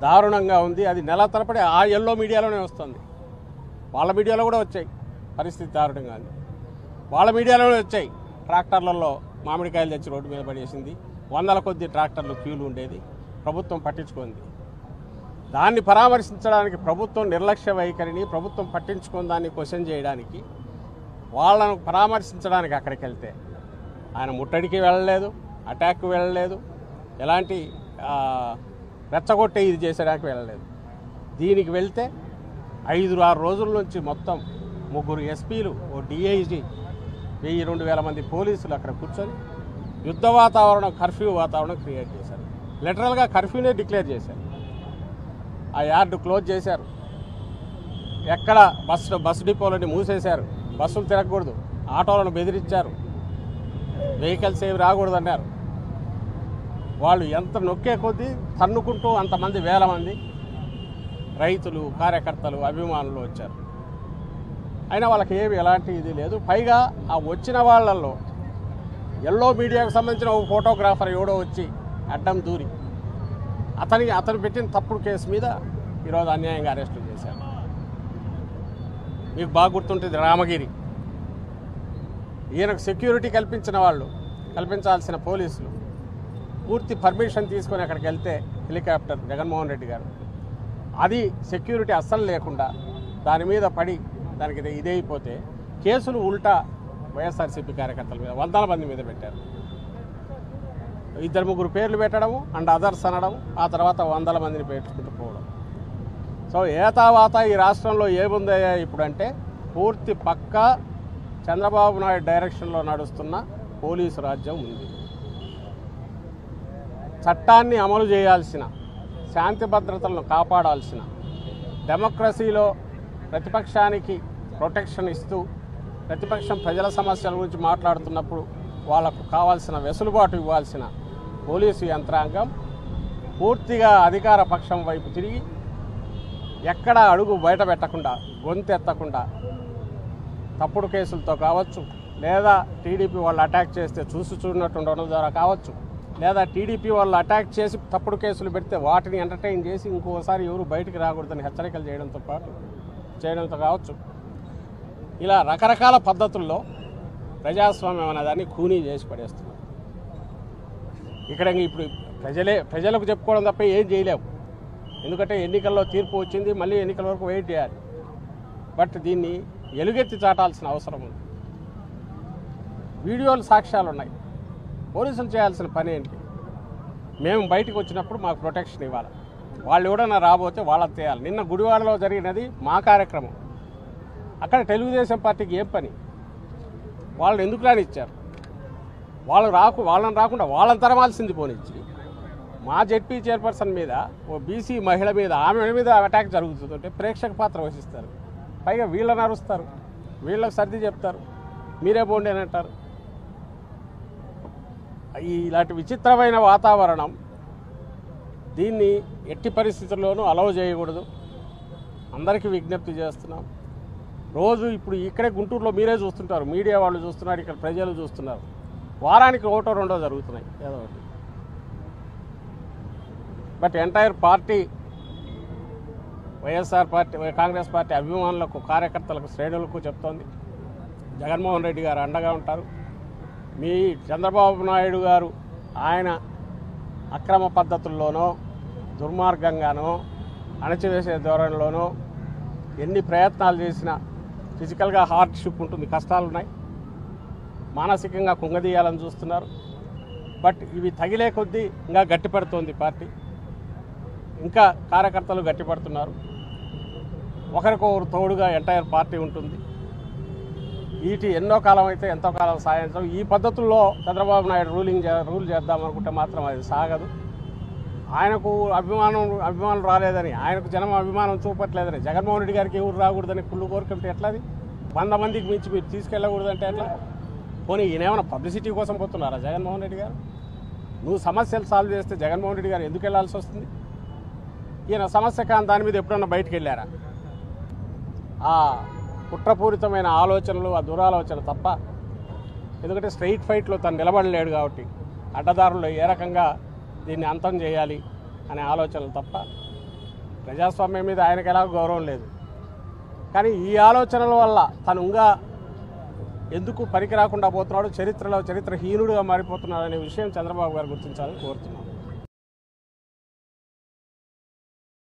దారుణంగా ఉంది. అది నెల తరబడి ఆ ఎల్లో మీడియాలోనే వస్తుంది. వాళ్ళ మీడియాలో కూడా వచ్చాయి. పరిస్థితి దారుణంగా ఉంది. వాళ్ళ మీడియాలోనే వచ్చాయి. ట్రాక్టర్లలో మామిడికాయలు తెచ్చి రోడ్డు మీద పడేసింది. వందల కొద్ది ట్రాక్టర్లు క్యూలు ఉండేది. ప్రభుత్వం పట్టించుకుంది. దాన్ని పరామర్శించడానికి ప్రభుత్వం నిర్లక్ష్య వైఖరిని ప్రభుత్వం పట్టించుకుని దాన్ని క్వశ్చన్ చేయడానికి వాళ్ళను పరామర్శించడానికి అక్కడికి వెళ్తే ఆయన ముట్టడికి వెళ్ళలేదు, అటాక్కి వెళ్ళలేదు, ఎలాంటి రెచ్చగొట్టే ఇది చేసేడానికి వెళ్ళలేదు. దీనికి వెళ్తే 5-6 రోజుల నుంచి మొత్తం 3 ఎస్పీలు, ఓ డిఐజీ, 1000-2000 మంది పోలీసులు అక్కడ కూర్చొని యుద్ధ వాతావరణం, కర్ఫ్యూ వాతావరణం క్రియేట్ చేశారు. లిటరల్గా కర్ఫ్యూనే డిక్లేర్ చేశారు. ఆ యార్డు క్లోజ్ చేశారు. ఎక్కడ బస్సు డిపోలని మూసేశారు. బస్సులు తిరగకూడదు, ఆటోలను బెదిరించారు, వెహికల్స్ ఏవి రాకూడదు అన్నారు. వాళ్ళు ఎంత నొక్కే కొద్దీ తన్నుకుంటూ అంతమంది, వేల మంది రైతులు, కార్యకర్తలు, అభిమానులు వచ్చారు. అయినా వాళ్ళకి ఏమి ఎలాంటి ఇది లేదు. పైగా ఆ వచ్చిన వాళ్ళల్లో ఎల్లో మీడియాకు సంబంధించిన ఒక ఫోటోగ్రాఫర్ ఎవడో వచ్చి అడ్డం దూరి అతను పెట్టిన తప్పుడు కేసు మీద ఈరోజు అన్యాయంగా అరెస్టు చేశారు. మీకు బాగా గుర్తుంటుంది రామగిరి. ఈయనకు సెక్యూరిటీ కల్పించాల్సిన పోలీసులు పూర్తి పర్మిషన్ తీసుకొని అక్కడికి వెళ్తే హెలికాప్టర్ జగన్మోహన్ రెడ్డి గారు అది సెక్యూరిటీ అస్సలు లేకుండా దాని మీద పడి దానికి ఇదైపోతే కేసులు ఉల్టా వైఎస్ఆర్సీపీ కార్యకర్తల మీద వందల మంది మీద పెట్టారు. 2-3 పేర్లు పెట్టడము అండ్ అదర్స్ అనడం, ఆ తర్వాత వందల మందిని పెట్టుకుంటూ పోవడం. సో ఏతావాత ఈ రాష్ట్రంలో ఏముందయ్యా ఇప్పుడంటే పూర్తి పక్కా చంద్రబాబు నాయుడు డైరెక్షన్లో నడుస్తున్న పోలీసు రాజ్యం ఉంది. చట్టాన్ని అమలు చేయాల్సిన, శాంతి భద్రతలను కాపాడాల్సిన, డెమోక్రసీలో ప్రతిపక్షానికి ప్రొటెక్షన్ ఇస్తూ ప్రతిపక్షం ప్రజల సమస్యల గురించి మాట్లాడుతున్నప్పుడు వాళ్లకు కావాల్సిన వెసులుబాటు ఇవ్వాల్సిన పోలీసు యంత్రాంగం పూర్తిగా అధికార పక్షం వైపు తిరిగి ఎక్కడ అడుగు బయట పెట్టకుండా, గొంతెత్తకుండా తప్పుడు కేసులతో కావచ్చు, లేదా టీడీపీ వాళ్ళు అటాక్ చేస్తే చూడనట్టు ఉండడం ద్వారా కావచ్చు, లేదా టీడీపీ వాళ్ళు అటాక్ చేసి తప్పుడు కేసులు పెడితే వాటిని ఎంటర్టైన్ చేసి ఇంకోసారి ఎవరు బయటికి రాకూడదని హెచ్చరికలు చేయడంతో కావచ్చు. ఇలా రకరకాల పద్ధతుల్లో ప్రజాస్వామ్యం అనేదాన్ని ఖూనీ చేసి పడేస్తున్నారు. ఇక్కడ ఇప్పుడు ప్రజలకు చెప్పుకోవడం తప్ప ఏం చేయలేము. ఎందుకంటే ఎన్నికల్లో తీర్పు వచ్చింది, మళ్ళీ ఎన్నికల వరకు వెయిట్ చేయాలి. బట్ దీన్ని ఎలుగెత్తి చాటాల్సిన అవసరం ఉంది. వీడియోలు, సాక్ష్యాలు ఉన్నాయి. పోలీసులు చేయాల్సిన పని ఏంటి? మేము బయటకు వచ్చినప్పుడు మాకు ప్రొటెక్షన్ ఇవ్వాలి. వాళ్ళు ఎవడన్నా రాబోతే వాళ్ళని తేయాలి. నిన్న గుడివాడలో జరిగినది మా కార్యక్రమం. అక్కడ తెలుగుదేశం పార్టీకి ఏం పని? వాళ్ళని ఎందుకు రానిచ్చారు? వాళ్ళని రాకుండా వాళ్ళని తరమాల్సింది పోనిచ్చి మా జెడ్పీ చైర్పర్సన్ మీద, ఓ బీసీ మహిళ మీద, ఆమె మీద అటాక్ జరుగుతుంటే ప్రేక్షక పాత్ర వహిస్తారు. పైగా వీళ్ళని అరుస్తారు, వీళ్ళకి సర్ది చెప్తారు, మీరే పోండి అని అంటారు. ఇలాంటి విచిత్రమైన వాతావరణం, దీన్ని ఎట్టి పరిస్థితుల్లోనూ అలౌ చేయకూడదు. అందరికీ విజ్ఞప్తి చేస్తున్నాం. రోజు ఇప్పుడు ఇక్కడే గుంటూరులో మీరే చూస్తుంటారు, మీడియా వాళ్ళు చూస్తున్నారు, ఇక్కడ ప్రజలు చూస్తున్నారు. వారానికి 1-2 జరుగుతున్నాయి ఏదో ఒకటి. But entire party, YSR party, Congress party అభిమానులకు, కార్యకర్తలకు, శ్రేణులకు చెప్తోంది, జగన్మోహన్ రెడ్డి గారు అండగా ఉంటారు. మీ చంద్రబాబు నాయుడు గారు ఆయన అక్రమ పద్ధతుల్లోనో, దుర్మార్గంగానో, అణచివేసే ధోరణిలోనో ఎన్ని ప్రయత్నాలు చేసినా ఫిజికల్గా హార్డ్షిప్ ఉంటుంది, కష్టాలు ఉన్నాయి, మానసికంగా కుంగదీయాలని చూస్తున్నారు. బట్ ఇవి తగిలే కొద్దీ ఇంకా గట్టిపడుతోంది పార్టీ, ఇంకా కార్యకర్తలు గట్టిపడుతున్నారు. ఒకరికొకరు తోడుగా ఎంటైర్ పార్టీ ఉంటుంది. వీటి ఎన్నో కాలం అయితే ఎంతో కాలం సాయంత్రం ఈ పద్ధతుల్లో చంద్రబాబు నాయుడు రూల్ చేద్దామనుకుంటే మాత్రం అది సాగదు. ఆయనకు అభిమానం రాలేదని, ఆయనకు జనం అభిమానం చూపట్లేదని, జగన్మోహన్ రెడ్డి గారికి ఎవరు రాకూడదని కుళ్ళు కోరుకుంటే ఎట్లాది? 100 మందికి మించి మీరు తీసుకెళ్ళకూడదంటే ఎట్లా? పోనీ ఈయనేమైనా పబ్లిసిటీ కోసం పోతున్నారా జగన్మోహన్ రెడ్డి గారు? నువ్వు సమస్యలు సాల్వ్ చేస్తే జగన్మోహన్ రెడ్డి గారు ఎందుకు వెళ్లాల్సి వస్తుంది? ఈయన సమస్య కాని దాని మీద ఎప్పుడన్నా బయటకు వెళ్ళారా? ఆ కుట్రపూరితమైన ఆలోచనలు, ఆ దురాలోచన తప్ప. ఎందుకంటే స్ట్రైట్ ఫైట్లో తను నిలబడలేడు కాబట్టి అడ్డదారుల్లో ఏ రకంగా దీన్ని అంతం చేయాలి అనే ఆలోచనలు తప్ప ప్రజాస్వామ్యం మీద ఆయనకు ఎలాగో గౌరవం లేదు. కానీ ఈ ఆలోచనల వల్ల తను ఇంకా ఎందుకు పనికి రాకుండా పోతున్నాడు, చరిత్రహీనుడుగా మారిపోతున్నాడు అనే విషయం చంద్రబాబు గారు గుర్తించాలని కోరుతున్నాను.